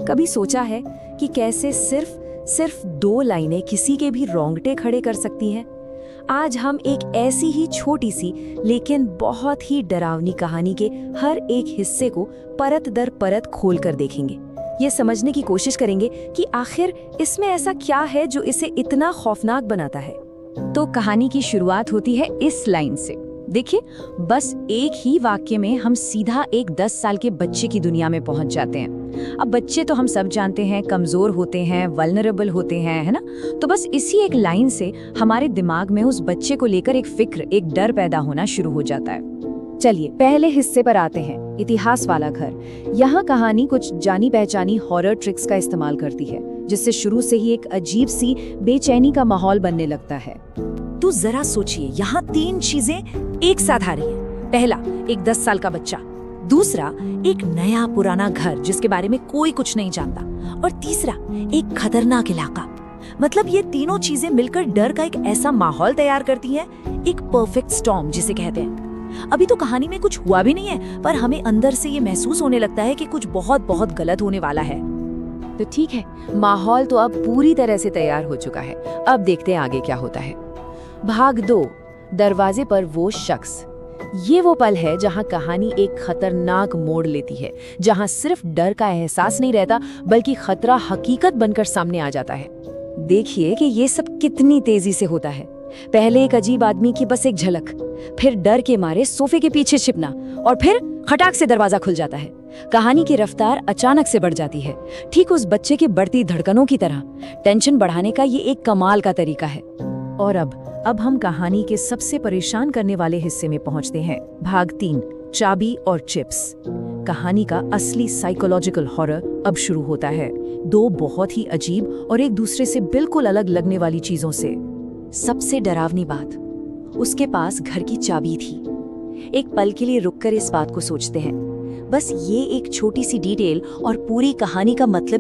कभी सोचा है कि कैसे सिर्फ 2 लाइनें किसी के भी रोंगटे खड़े कर सकती हैं? आज हम एक ऐसी ही छोटी सी लेकिन बहुत ही डरावनी कहानी के हर एक हिस्से को परत दर परत खोल कर देखेंगे। ये समझने की कोशिश करेंगे कि आखिर इसमें ऐसा क्या है जो इसे इतना खौफनाक बनाता है। तो कहानी की शुरुआत होती है इस लाइन से। देखिए, बस एक ही वाक्य में हम सीधा एक 10 साल के बच्चे की दुनिया में पहुंच जाते हैं। अब बच्चे तो हम सब जानते हैं, कमजोर होते हैं, वल्नरेबल होते हैं, है ना? तो बस इसी एक लाइन से हमारे दिमाग में उस बच्चे को लेकर एक फिक्र, एक डर पैदा होना शुरू हो जाता है। चलिए पहले हिस्से पर आते हैं, इतिहास वाला घर। यहाँ कहानी कुछ जानी पहचानी हॉरर ट्रिक्स का इस्तेमाल करती है, जिससे शुरू से ही एक अजीब सी बेचैनी का माहौल बनने लगता है। तो जरा सोचिए, यहाँ 3 चीजें एक साथ आ रही हैं। पहला, एक 10 साल का बच्चा। दूसरा, एक नया पुराना घर जिसके बारे में कोई कुछ नहीं जानता। और तीसरा, एक खतरनाक इलाका। मतलब ये तीनों चीजें मिलकर डर का एक ऐसा माहौल तैयार करती हैं, एक परफेक्ट स्टॉर्म जिसे कहते हैं। अभी तो कहानी में कुछ हुआ भी नहीं है, पर हमें अंदर से ये महसूस होने लगता है कि कुछ बहुत बहुत गलत होने वाला है। तो ठीक है, माहौल तो अब पूरी तरह से तैयार हो चुका है। अब देखते हैं आगे क्या होता है। भाग 2, दरवाजे पर वो शख्स। ये वो पल है जहां कहानी एक खतरनाक मोड़ लेती है, जहां सिर्फ डर का एहसास नहीं रहता बल्कि खतरा हकीकत बनकर सामने आ जाता है। देखिए कि ये सब कितनी तेजी से होता है। पहले एक अजीब आदमी की बस एक झलक, फिर डर के मारे सोफे के पीछे छिपना, और फिर खटाक से दरवाजा खुल जाता है। कहानी की रफ्तार अचानक से बढ़ जाती है, ठीक उस बच्चे की बढ़ती धड़कनों की तरह। टेंशन बढ़ाने का ये एक कमाल का तरीका है। और अब हम कहानी के सबसे परेशान करने वाले हिस्से में पहुंचते हैं। भाग 3, चाबी और चिप्स। कहानी का असली साइकोलॉजिकल हॉरर अब शुरू होता है, 2 बहुत ही अजीब और एक दूसरे से बिल्कुल अलग लगने वाली चीजों से। सबसे डरावनी बात, उसके पास घर की चाबी थी। एक पल के लिए रुककर इस बात को सोचते हैं। बस ये एक छोटी सी डिटेल और पूरी कहानी का मतलब